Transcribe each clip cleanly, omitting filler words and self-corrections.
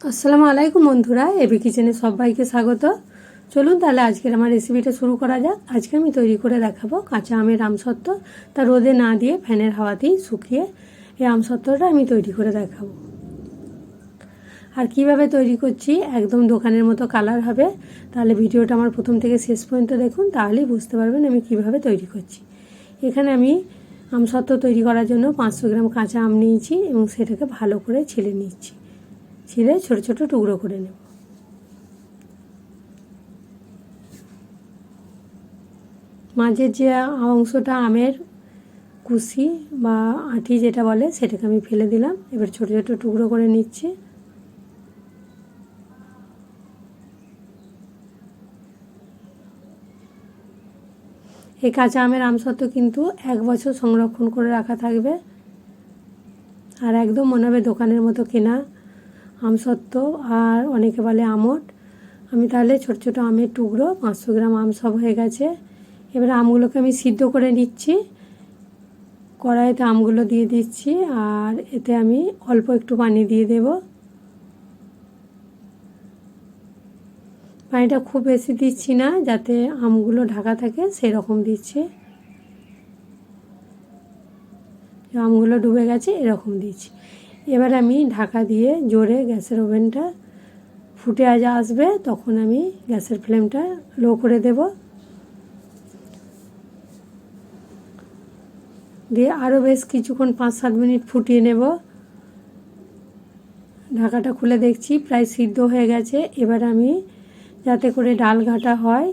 আসসালামু আলাইকুম বন্ধুরা, এবি কিচেনে সবাইকে স্বাগত। চলুন তাহলে আজকের আমার রেসিপিটা শুরু করা যাক। আজকে আমি তৈরি করে দেখাবো কাঁচা আমের আমসত্ত্ব। তা রোদে না দিয়ে ফ্যানের হাওয়াতেই শুকিয়ে এই আমসত্ত্বটা আমি তৈরি করে দেখাবো। আর কিভাবে তৈরি করছি একদম দোকানের মতো কালার হবে। তাহলে ভিডিওটা আমার প্রথম থেকে শেষ পর্যন্ত দেখুন, তাহলেই বুঝতে পারবেন আমি কিভাবে তৈরি করছি। এখানে আমি আমসত্ত্ব তৈরি করার জন্য 500 গ্রাম কাঁচা আম নিয়েছি এবং সেটাকে ভালো করে ছিলে নিচ্ছি। ছিলে ছোট ছোট টুকরো করে নেব। মাঝের যে অংশটা আমের কুশি বা আঁটি যেটা বলে সেটাকে আমি ফেলে দিলাম। এবার ছোট ছোট টুকরো করে নিচ্ছি। এই কাঁচা আমের আমসত্ত্ব কিন্তু 1 বছর সংরক্ষণ করে রাখা থাকবে, আর একদম মনে হবে দোকানের মতো কেনা আমসত্ত্ব। আর অনেকে বলে আমট। আমি তাহলে ছোট ছোট আমের টুকরো 500 গ্রাম আম সব হয়ে গেছে। এবার আমগুলোকে আমি সিদ্ধ করে নিচ্ছি। কড়াইতে আমগুলো দিয়ে দিচ্ছি, আর এতে আমি অল্প একটু পানি দিয়ে দেব। পানিটা খুব বেশি দিচ্ছি না, যাতে আমগুলো ঢাকা থাকে সেই রকম দিচ্ছি। আমগুলো ডুবে গেছে এরকম দিচ্ছি। এবার আমি ঢাকা দিয়ে জোরে গ্যাসের ওভেনটা ফুটে আসবে, তখন আমি গ্যাসের ফ্লেমটা লো করে দেব। দিয়ে আরও বেশ কিছুক্ষণ 5-7 মিনিট ফুটিয়ে নেব। ঢাকাটা খুলে দেখছি প্রায় সিদ্ধ হয়ে গেছে। এবার আমি যাতে করে ডাল ঘাটা হয়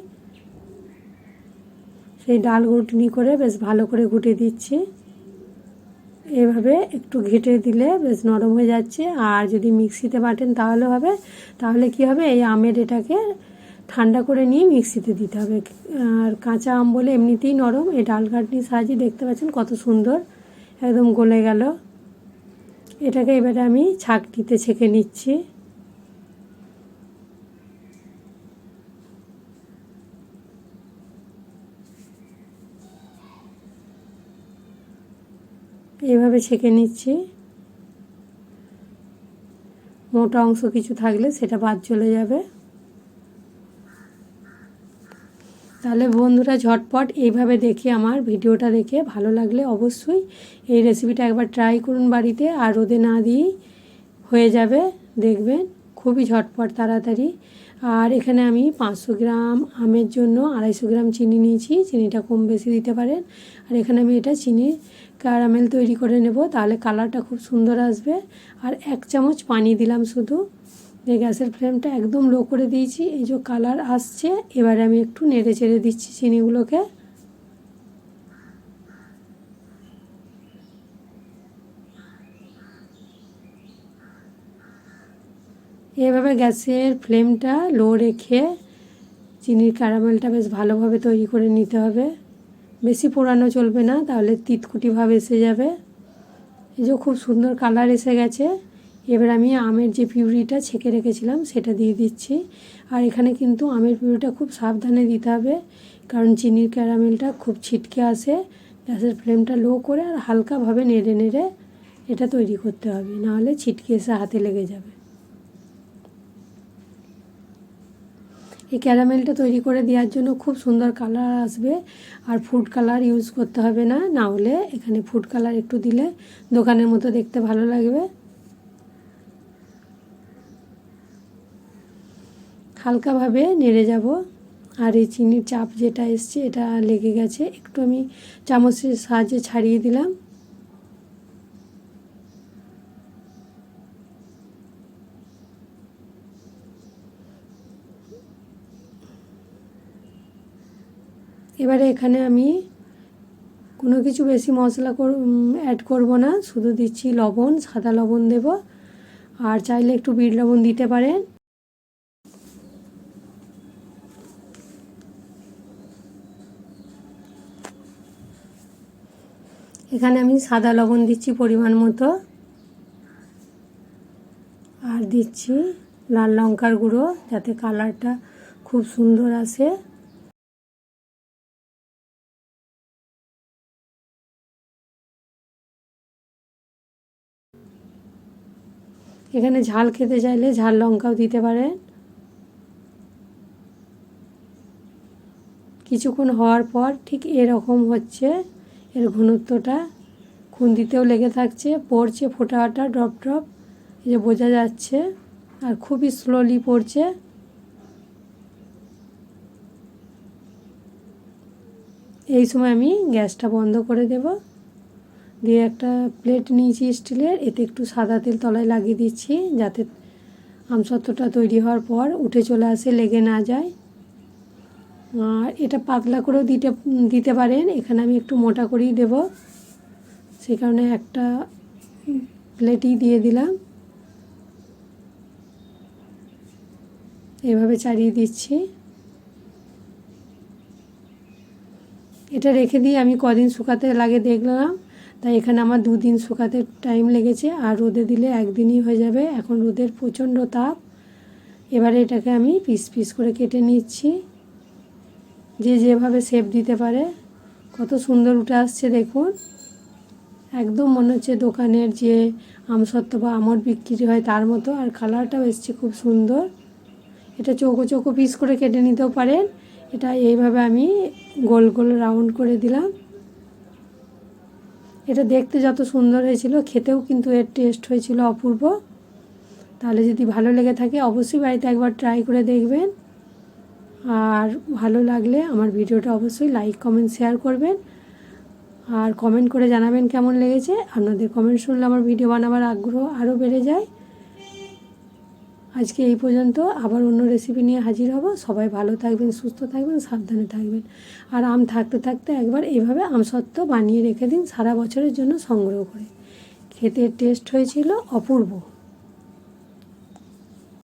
সেই ডাল ঘুটনি করে বেশ ভালো করে ঘুটে দিচ্ছি। এভাবে একটু ঘেটে দিলে বেশ নরম হয়ে যাচ্ছে। আর যদি মিক্সিতে বাটেন তাহলে হবে। তাহলে কি হবে, এই আমের এটাকে ঠান্ডা করে নিয়ে মিক্সিতে দিতে হবে। আর কাঁচা আম বলে এমনিতেই নরম, এই ডাল ঘাটনির সাহায্যে দেখতে পাচ্ছেন কত সুন্দর একদম গলে গেল। এটাকে এবারে আমি ছাঁকনিতে ছেঁকে নিচ্ছি। এইভাবে ছেঁকে নিচ্ছি। মোটা অংশ কিছু থাকলে সেটা বাদ চলে যাবে। তাহলে বন্ধুরা ঝটপট এইভাবে দেখে আমার ভিডিওটা দেখে ভালো লাগলে অবশ্যই এই রেসিপিটা একবার ট্রাই করুন বাড়িতে। আর রোদে না দিয়েই হয়ে যাবে, দেখবেন খুবই ঝটপট তাড়াতাড়ি। আর এখানে আমি 500 গ্রাম আমের জন্য 250 গ্রাম চিনি নিয়েছি। চিনিটা কম বেশি দিতে পারেন। আর এখানে আমি এটা চিনি ক্যারামেল তৈরি করে নেব, তাহলে কালারটা খুব সুন্দর আসবে। আর 1 চামচ পানি দিলাম শুধু। এই গ্যাসের ফ্লেমটা একদম লো করে দিয়েছি। এই যে কালার আসছে, এবারে আমি একটু নেড়ে চেড়ে দিচ্ছি চিনিগুলোকে। এভাবে গ্যাসের ফ্লেমটা লো রেখে চিনির ক্যারামেলটা বেশ ভালোভাবে তৈরি করে নিতে হবে। বেশি পোড়ানো চলবে না, তাহলে তিতকুটি ভাব এসে যাবে। এই যে খুব সুন্দর কালার এসে গেছে। এবার আমি আমের যে পিউরিটা ছেঁকে রেখেছিলাম সেটা দিয়ে দিচ্ছি। আর এখানে কিন্তু আমের পিউরিটা খুব সাবধানে দিতে হবে, কারণ চিনির ক্যারামেলটা খুব ছিটকে আসে। গ্যাসের ফ্লেমটা লো করে আর হালকাভাবে নেড়ে নেড়ে এটা তৈরি করতে হবে, নাহলে ছিটকে এসে হাতে লেগে যাবে। এই ক্যারামেলটা তৈরি করে দেওয়ার জন্য খুব সুন্দর কালার আসবে। আর ফুড কালার ইউজ করতে হবে না, না হলে এখানে ফুড কালার একটু দিলে দোকানের মতো দেখতে ভালো লাগবে। হালকাভাবে নেড়ে যাব। আর এই চিনির চাপ যেটা এসছে এটা লেগে গেছে, একটু আমি চামচের সাহায্যে ছাড়িয়ে দিলাম। এবারে এখানে আমি কোনো কিছু বেশি মশলা অ্যাড করব না, শুধু দিচ্ছি লবণ, সাদা লবণ দেব। আর চাইলে একটু বিট লবণ দিতে পারেন। এখানে আমি সাদা লবণ দিচ্ছি পরিমাণ মতো। আর দিচ্ছি লাল লঙ্কার গুঁড়ো, যাতে কালারটা খুব সুন্দর আসে। এখানে ঝাল খেতে চাইলে ঝাল লঙ্কাও দিতে পারেন। কিছুক্ষণ হওয়ার পর ঠিক এরকম হচ্ছে, এর ঘনত্বটা খুন্তিতেও লেগে থাকছে, পড়ছে ফোঁটা ড্রপ ড্রপ, এই যে বোঝা যাচ্ছে, আর খুবই স্লোলি পড়ছে। এই সময় আমি গ্যাসটা বন্ধ করে দেব, দিয়ে একটা প্লেট নিয়েছি স্টিলের, এতে একটু সাদা তেল তলায় লাগিয়ে দিচ্ছি যাতে আমসত্ত্বটা তৈরি হওয়ার পর উঠে চলে আসে, লেগে না যায়। আর এটা পাতলা করেও দিতে পারেন, এখানে আমি একটু মোটা করেই দেব, সেই কারণে একটা প্লেটই দিয়ে দিলাম। এভাবে চাড়িয়ে দিচ্ছি। এটা রেখে দিয়ে আমি কদিন শুকাতে লাগে দেখলাম, তাই এখানে আমার 2 দিন শুকাতে টাইম লেগেছে, আর রোদে দিলে 1 দিনই হয়ে যাবে। এখন রোদের প্রচণ্ড তাপ। এবারে এটাকে আমি পিস পিস করে কেটে নিচ্ছি, যে যেভাবে শেপ দিতে পারে। কত সুন্দর উঠে আসছে দেখুন, একদম মনে হচ্ছে দোকানের যে আমসত্ত্ব বা আমড় বিক্রি হয় তার মতো, আর কালারটাও এসছে খুব সুন্দর। এটা চৌকো চৌকো পিস করে কেটে নিতেও পারেন। এটা এইভাবে আমি গোল গোল রাউন্ড করে দিলাম। এটা দেখতে যত সুন্দর হয়েছিল, খেতেও কিন্তু এর টেস্ট হয়েছিল অপূর্ব। তাহলে যদি ভালো লেগে থাকে অবশ্যই বাড়িতে একবার ট্রাই করে দেখবেন। আর ভালো লাগলে আমার ভিডিওটা অবশ্যই লাইক কমেন্ট শেয়ার করবেন, আর কমেন্ট করে জানাবেন কেমন লেগেছে। আপনাদের কমেন্ট শুনলে আমার ভিডিও বানাবার আগ্রহ আরও বেড়ে যায়। আজকে এই পর্যন্ত, আবার অন্য রেসিপি নিয়ে হাজির হব। সবাই ভালো থাকবেন, সুস্থ থাকবেন, সাবধানে থাকবেন। আর আম থাকতে থাকতে একবার এইভাবে আমসত্ত্ব বানিয়ে রেখে দিন সারা বছরের জন্য সংগ্রহ করে। খেতে টেস্ট হয়েছিল অপূর্ব।